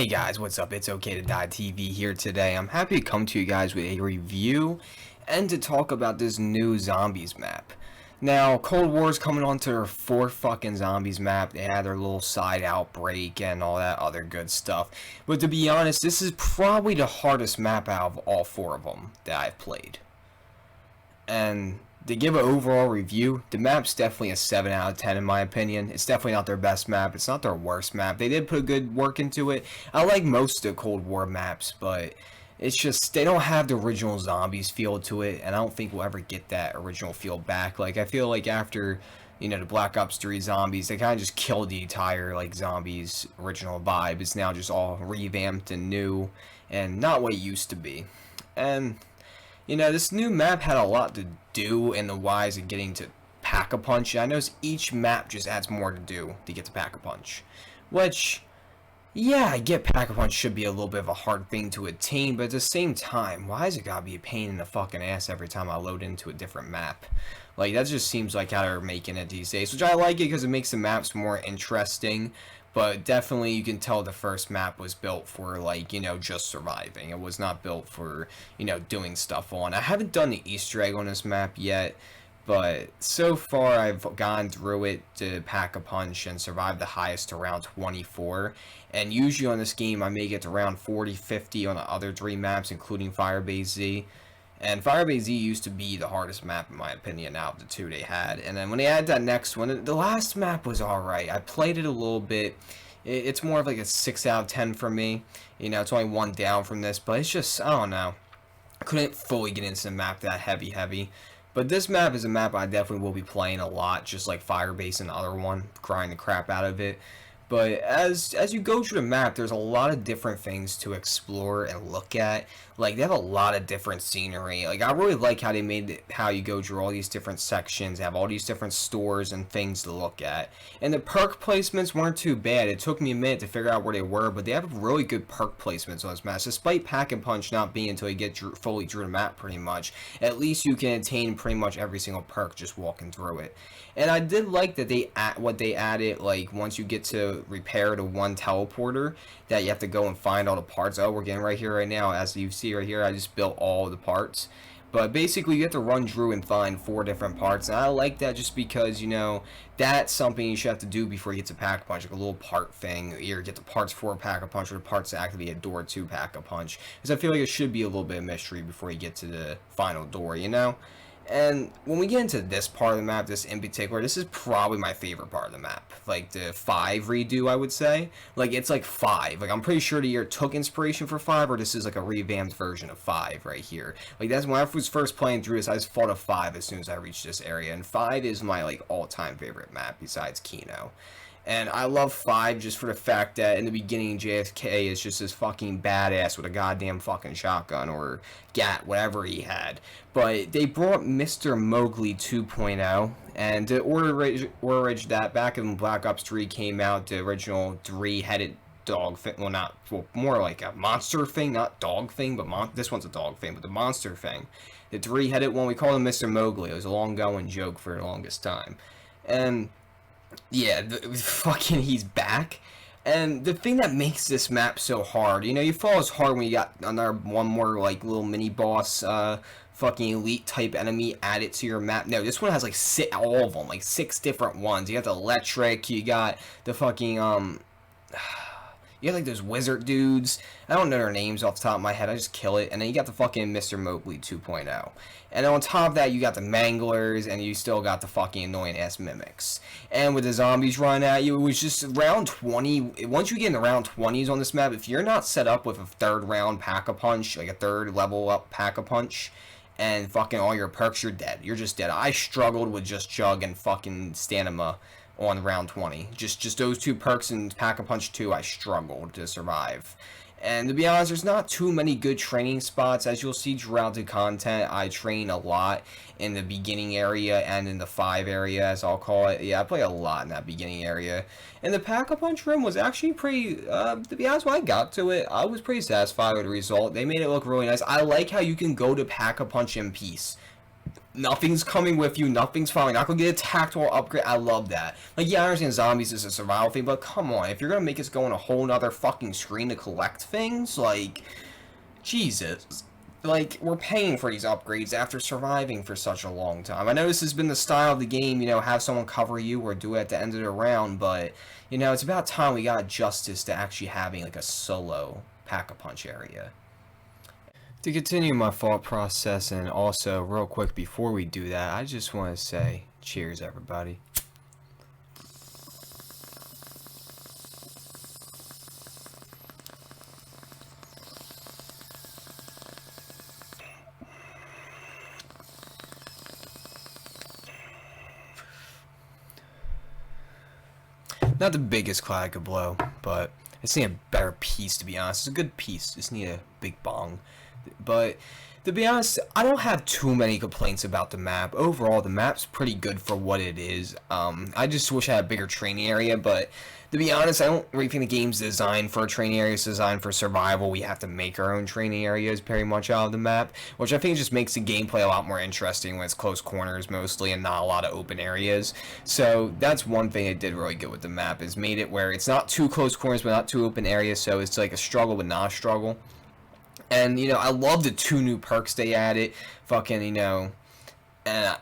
Hey guys, what's up? It's ITSOKTODIetv here today. I'm happy to come to you guys with a review and to talk about this new zombies map. Now, Cold War's coming on to their fourth fucking zombies map. They had their little side outbreak and all that other good stuff. But to be honest, this is probably the hardest map out of all four of them that I've played. And to give an overall review, the map's definitely a 7 out of 10 in my opinion. It's definitely not their best map. It's not their worst map. They did put good work into it. I like most of the Cold War maps, but it's just they don't have the original zombies feel to it, and I don't think we'll ever get that original feel back. Like, I feel like after, you know, the Black Ops 3 zombies, they kind of just killed the entire, like, zombies original vibe. It's now just all revamped and new, and not what it used to be. And you know, this new map had a lot to do in the wise of getting to Pack-a-Punch. I notice each map just adds more to do to get to Pack-a-Punch. Which, yeah, I get Pack-a-Punch should be a little bit of a hard thing to attain, but at the same time, why is it gotta be a pain in the fucking ass every time I load into a different map? Like, that just seems like how they're making it these days, which I like it because it makes the maps more interesting. But definitely you can tell the first map was built for, like, you know, just surviving. It was not built for, you know, doing stuff on. I haven't done the Easter egg on this map yet, but so far I've gone through it to Pack-a-Punch and survived the highest to round 24. And usually on this game I may get to round 40, 50 on the other three maps, including Firebase Z. And Firebase Z used to be the hardest map in my opinion out of the two they had. And then when they added that next one, the last map was alright. I played it a little bit. It's more of like a 6 out of 10 for me. You know, it's only one down from this, but it's just, I don't know. I couldn't fully get into the map that heavy. But this map is a map I definitely will be playing a lot, just like Firebase and the other one, grind the crap out of it. But as you go through the map, there's a lot of different things to explore and look at. Like, they have a lot of different scenery. Like, I really like how they made it, how you go through all these different sections, have all these different stores and things to look at. And the perk placements weren't too bad. It took me a minute to figure out where they were, but they have really good perk placements on this map. Despite Pack-a-Punch not being until you get fully through the map pretty much, at least you can attain pretty much every single perk just walking through it. And I did like that what they added, like, once you get to repair the one teleporter, that you have to go and find all the parts. Oh, we're getting right here right now. As you see right here, I just built all the parts. But basically, you have to run through and find 4 different parts. And I like that just because, you know, that's something you should have to do before you get to Pack-a-Punch. Like a little part thing. Either get the parts for Pack-a-Punch or the parts to activate a door to Pack-a-Punch. Because I feel like it should be a little bit of mystery before you get to the final door, you know? And when we get into this part of the map, this in particular, this is probably my favorite part of the map. Like, the 5 redo, I would say. Like, it's like 5. Like, I'm pretty sure the year took inspiration for 5, or this is like a revamped version of 5 right here. Like, that's when I was first playing through this, I just thought of 5 as soon as I reached this area. And 5 is my, like, all-time favorite map besides Kino. And I love 5 just for the fact that in the beginning, JFK is just this fucking badass with a goddamn fucking shotgun or gat, whatever he had. But they brought Mr. Mowgli 2.0, and to order that back in Black Ops 3 came out, the original 3-headed dog thing, well, more like a monster thing, not dog thing, but this one's a dog thing, but the monster thing. The 3-headed one, we call him Mr. Mowgli. It was a long-going joke for the longest time. And yeah, fucking he's back. And the thing that makes this map so hard, you know, you fall as hard when you got another one more, like, little mini-boss, fucking elite type enemy added to your map. No, this one has, like, all of them, like, 6 different ones. You got the electric, you got the fucking, you got, like, those wizard dudes. I don't know their names off the top of my head. I just kill it. And then you got the fucking Mr. Mowgli 2.0. And on top of that, you got the manglers, and you still got the fucking annoying-ass mimics. And with the zombies running at you, it was just round 20. Once you get in the round 20s on this map, if you're not set up with a 3rd round Pack-a-Punch, like a 3rd level up Pack-a-Punch, and fucking all your perks, you're dead. You're just dead. I struggled with just Chug and fucking Stamina on round 20. Just those 2 perks and Pack-a-Punch 2, I struggled to survive. And to be honest, there's not too many good training spots. As you'll see throughout the content, I train a lot in the beginning area and in the 5 area, as I'll call it. Yeah, I play a lot in that beginning area. And the Pack-a-Punch room was actually pretty, to be honest, when I got to it, I was pretty satisfied with the result. They made it look really nice. I like how you can go to Pack-a-Punch in peace. nothing's coming with you, nothing's following, not gonna get attacked while upgrade. I love that. Like, yeah, I understand zombies is a survival thing, but come on, if you're gonna make us go on a whole nother fucking screen to collect things, like, Jesus. Like, we're paying for these upgrades after surviving for such a long time. I know this has been the style of the game, you know, have someone cover you or do it at the end of the round, but, you know, it's about time we got justice to actually having, like, a solo pack-a-punch area. To continue my thought process, and also, real quick before we do that, I just want to say, cheers, everybody. Not the biggest cloud I could blow, but I just need a better piece, to be honest. It's a good piece, just need a big bong. But to be honest, I don't have too many complaints about the map. Overall, the map's pretty good for what it is. I just wish I had a bigger training area, but to be honest, I don't really think the game's designed for a training area. It's designed for survival. We have to make our own training areas pretty much out of the map, which I think just makes the gameplay a lot more interesting when it's close corners mostly and not a lot of open areas. So that's one thing it did really good with the map, is made it where it's not too close corners but not too open areas, so it's like a struggle but not a struggle. And, you know, I love the 2 new perks they added. Fucking, you know, and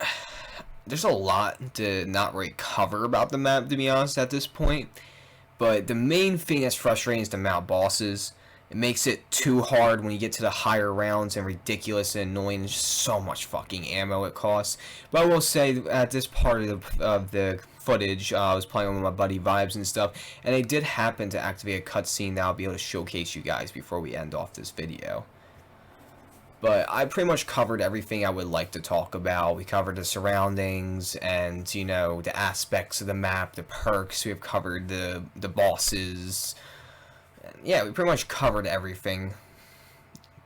there's a lot to not really cover about the map, to be honest, at this point. But the main thing that's frustrating is the amount of bosses. It makes it too hard when you get to the higher rounds, and ridiculous and annoying. There's just so much fucking ammo it costs. But I will say, at this part of the footage, I was playing with my buddy Vibes and stuff, and they did happen to activate a cutscene that I'll be able to showcase you guys before we end off this video. But I pretty much covered everything I would like to talk about. We covered the surroundings and, you know, the aspects of the map, the perks. We've covered the bosses. Yeah, we pretty much covered everything.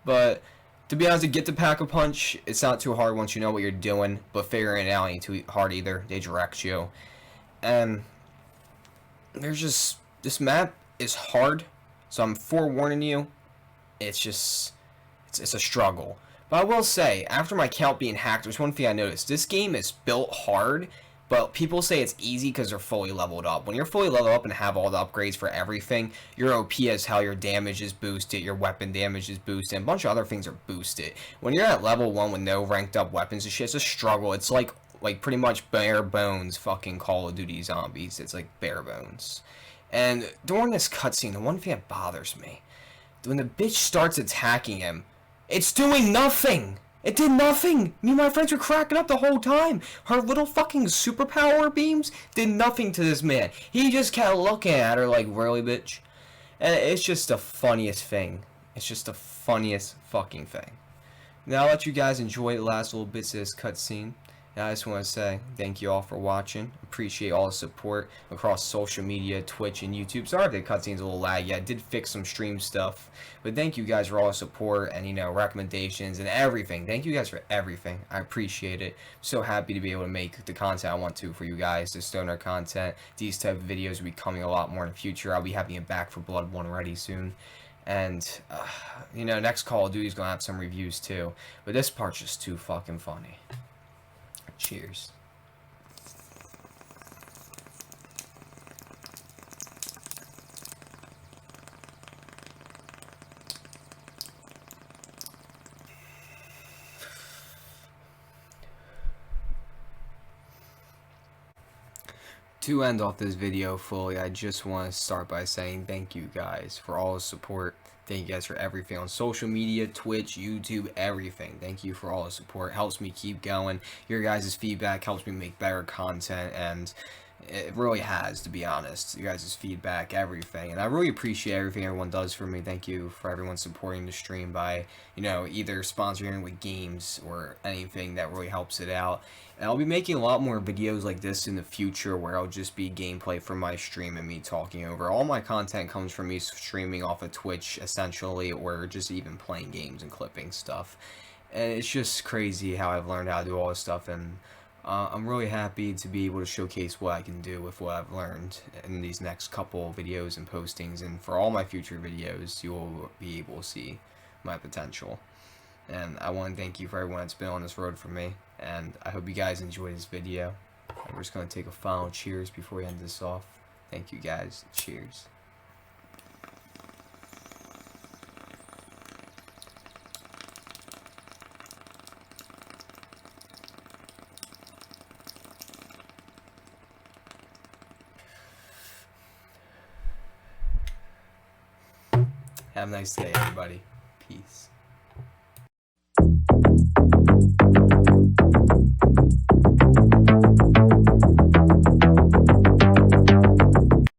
But to be honest, to get the Pack-a-Punch, it's not too hard once you know what you're doing. But figuring it out ain't too hard either. They direct you. And there's just, this map is hard. So I'm forewarning you. It's just, it's a struggle. But I will say, after my account being hacked, there's one thing I noticed. This game is built hard, but people say it's easy because they're fully leveled up. When you're fully leveled up and have all the upgrades for everything, you're OP as hell, your damage is boosted, your weapon damage is boosted, and a bunch of other things are boosted. When you're at level 1 with no ranked up weapons and shit, it's a struggle. It's like pretty much bare bones fucking Call of Duty zombies. It's like bare bones. And during this cutscene, the one thing that bothers me, when the bitch starts attacking him, it's doing nothing! It did nothing! Me and my friends were cracking up the whole time! Her little fucking superpower beams did nothing to this man. He just kept looking at her like, really, bitch? And it's just the funniest thing. It's just the funniest fucking thing. Now I'll let you guys enjoy the last little bits of this cutscene. And I just want to say thank you all for watching. Appreciate all the support across social media, Twitch, and YouTube. Sorry if the cutscene's a little laggy. I did fix some stream stuff. But thank you guys for all the support and, you know, recommendations and everything. Thank you guys for everything. I appreciate it. I'm so happy to be able to make the content I want to for you guys. The stoner content. These type of videos will be coming a lot more in the future. I'll be having it back for Blood 1 ready soon. And, you know, next Call of Duty is going to have some reviews too. But this part's just too fucking funny. Cheers. To end off this video fully, I just want to start by saying thank you guys for all the support. Thank you guys for everything on social media, Twitch, YouTube, everything. Thank you for all the support. It helps me keep going. Your guys' feedback helps me make better content, and it really has, to be honest. You guys' feedback, everything. And I really appreciate everything everyone does for me. Thank you for everyone supporting the stream by, you know, either sponsoring with games or anything that really helps it out. And I'll be making a lot more videos like this in the future where I'll just be gameplay from my stream and me talking over. All my content comes from me streaming off of Twitch, essentially, or just even playing games and clipping stuff. And it's just crazy how I've learned how to do all this stuff, and I'm really happy to be able to showcase what I can do with what I've learned in these next couple videos and postings, and for all my future videos, you'll be able to see my potential. And I want to thank you for everyone that's been on this road for me. And I hope you guys enjoyed this video. And we're just going to take a final cheers before we end this off. Thank you guys. Cheers. Have a nice day, everybody. Peace.